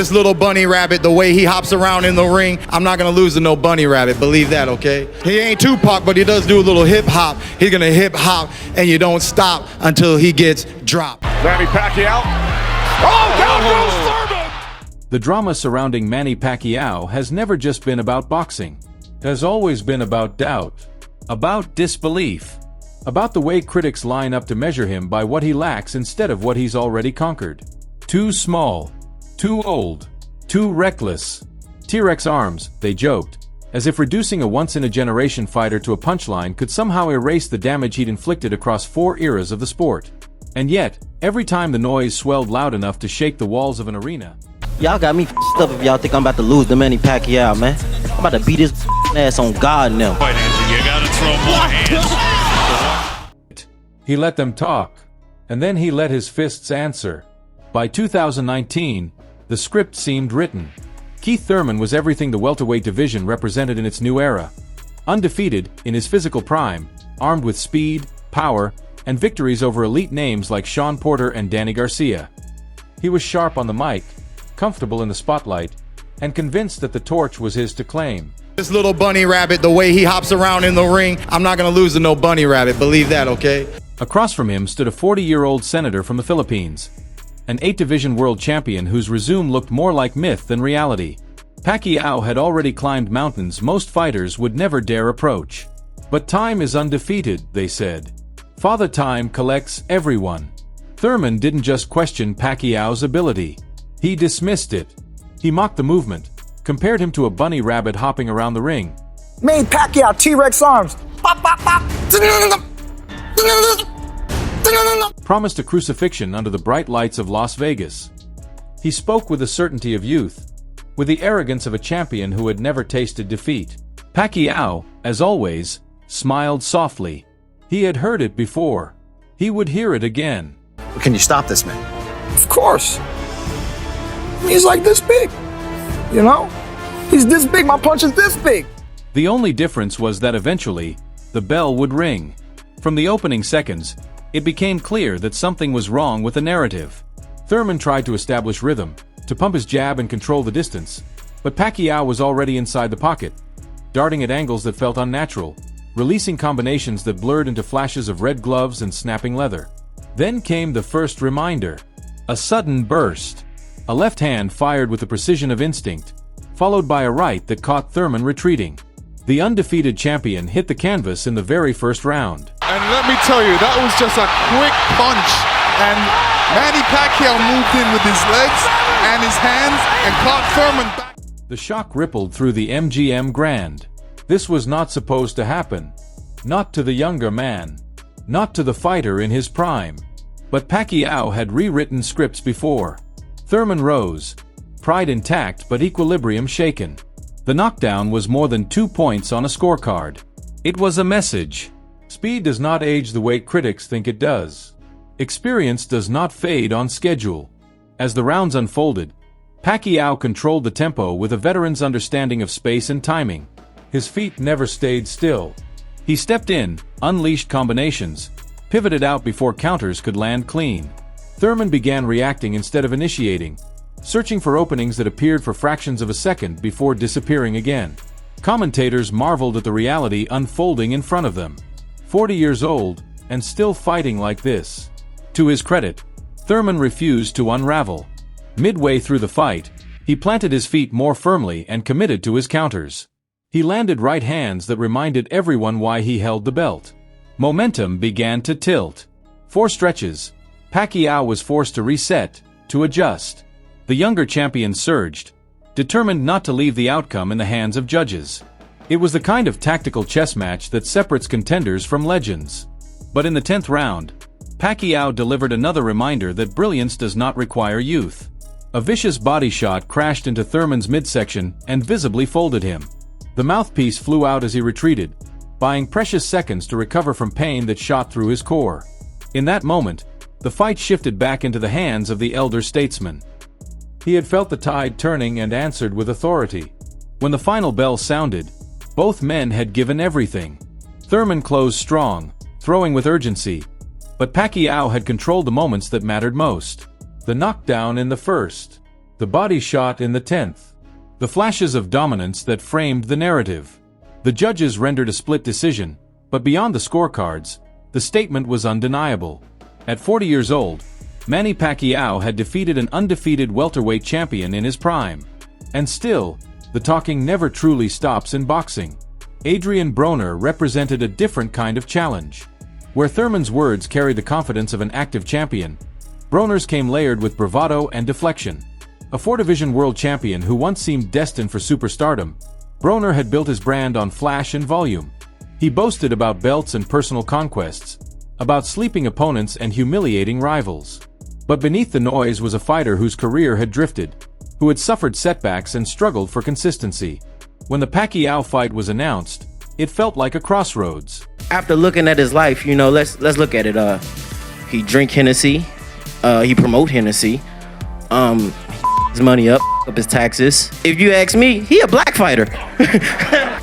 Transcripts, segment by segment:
This little bunny rabbit, the way he hops around in the ring, I'm not gonna lose to no bunny rabbit, believe that, okay? He ain't Tupac, but he does do a little hip hop. He's gonna hip hop, and you don't stop until he gets dropped. Manny Pacquiao. Oh, down goes Thurman! The drama surrounding Manny Pacquiao has never just been about boxing. It has always been about doubt, about disbelief, about the way critics line up to measure him by what he lacks instead of what he's already conquered. Too small. Too old. Too reckless. T-Rex arms, they joked, as if reducing a once-in-a-generation fighter to a punchline could somehow erase the damage he'd inflicted across 4 eras of the sport. And yet, every time the noise swelled loud enough to shake the walls of an arena... Y'all got me f***ed up if y'all think I'm about to lose to Manny Pacquiao, man. I'm about to beat his ass on God now. Right, Andrew, you gotta throw more hands. He let them talk, and then he let his fists answer. By 2019, the script seemed written. Keith Thurman was everything the welterweight division represented in its new era. Undefeated, in his physical prime, armed with speed, power, and victories over elite names like Sean Porter and Danny Garcia. He was sharp on the mic, comfortable in the spotlight, and convinced that the torch was his to claim. This little bunny rabbit, the way he hops around in the ring, I'm not gonna lose to no bunny rabbit, believe that, okay? Across from him stood a 40-year-old senator from the Philippines, an 8-division world champion whose resume looked more like myth than reality. Pacquiao had already climbed mountains most fighters would never dare approach. But time is undefeated, they said. Father Time collects everyone. Thurman didn't just question Pacquiao's ability. He dismissed it. He mocked the movement, compared him to a bunny rabbit hopping around the ring. Manny Pacquiao, T-Rex arms. Pop, pop, pop. Promised a crucifixion under the bright lights of Las Vegas. He spoke with the certainty of youth, with the arrogance of a champion who had never tasted defeat. Pacquiao, as always, smiled softly. He had heard it before. He would hear it again. Can you stop this man? Of course. He's like this big, you know? He's this big, my punch is this big. The only difference was that eventually, the bell would ring. From the opening seconds, it became clear that something was wrong with the narrative. Thurman tried to establish rhythm, to pump his jab and control the distance, but Pacquiao was already inside the pocket, darting at angles that felt unnatural, releasing combinations that blurred into flashes of red gloves and snapping leather. Then came the first reminder. A sudden burst. A left hand fired with the precision of instinct, followed by a right that caught Thurman retreating. The undefeated champion hit the canvas in the very first round. And let me tell you, that was just a quick punch. And Manny Pacquiao moved in with his legs and his hands and caught Thurman back. The shock rippled through the MGM Grand. This was not supposed to happen. Not to the younger man. Not to the fighter in his prime. But Pacquiao had rewritten scripts before. Thurman rose, pride intact but equilibrium shaken. The knockdown was more than 2 points on a scorecard. It was a message. Speed does not age the way critics think it does. Experience does not fade on schedule. As the rounds unfolded, Pacquiao controlled the tempo with a veteran's understanding of space and timing. His feet never stayed still. He stepped in, unleashed combinations, pivoted out before counters could land clean. Thurman began reacting instead of initiating, searching for openings that appeared for fractions of a second before disappearing again. Commentators marveled at the reality unfolding in front of them. 40 years old, and still fighting like this. To his credit, Thurman refused to unravel. Midway through the fight, he planted his feet more firmly and committed to his counters. He landed right hands that reminded everyone why he held the belt. Momentum began to tilt. 4 stretches. Pacquiao was forced to reset, to adjust. The younger champion surged, determined not to leave the outcome in the hands of judges. It was the kind of tactical chess match that separates contenders from legends. But in the 10th round, Pacquiao delivered another reminder that brilliance does not require youth. A vicious body shot crashed into Thurman's midsection and visibly folded him. The mouthpiece flew out as he retreated, buying precious seconds to recover from pain that shot through his core. In that moment, the fight shifted back into the hands of the elder statesman. He had felt the tide turning and answered with authority. When the final bell sounded, both men had given everything. Thurman closed strong, throwing with urgency, but Pacquiao had controlled the moments that mattered most. The knockdown in the first. The body shot in the 10th. The flashes of dominance that framed the narrative. The judges rendered a split decision, but beyond the scorecards, the statement was undeniable. At 40 years old, Manny Pacquiao had defeated an undefeated welterweight champion in his prime. And still, the talking never truly stops in boxing. Adrien Broner represented a different kind of challenge. Where Thurman's words carried the confidence of an active champion, Broner's came layered with bravado and deflection. A 4-division world champion who once seemed destined for superstardom, Broner had built his brand on flash and volume. He boasted about belts and personal conquests, about sleeping opponents and humiliating rivals. But beneath the noise was a fighter whose career had drifted, who had suffered setbacks and struggled for consistency. When the Pacquiao fight was announced, it felt like a crossroads. After looking at his life, you know, let's look at it. He drink Hennessy, he promote Hennessy, his money up his taxes. If you ask me, he a black fighter.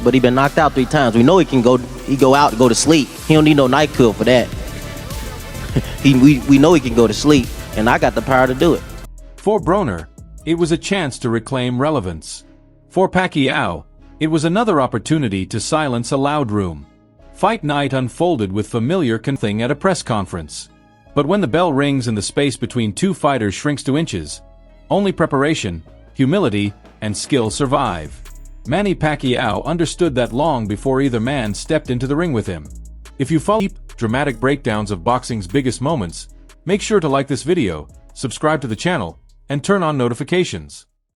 But he been knocked out 3 times. We know he go out and go to sleep. He don't need no night pill for that. We know he can go to sleep, and I got the power to do it. For Broner, it was a chance to reclaim relevance. For Pacquiao, it was another opportunity to silence a loud room. Fight night unfolded with familiar thing at a press conference. But when the bell rings and the space between 2 fighters shrinks to inches, only preparation, humility, and skill survive. Manny Pacquiao understood that long before either man stepped into the ring with him. If you follow deep, dramatic breakdowns of boxing's biggest moments, make sure to like this video, subscribe to the channel, and turn on notifications.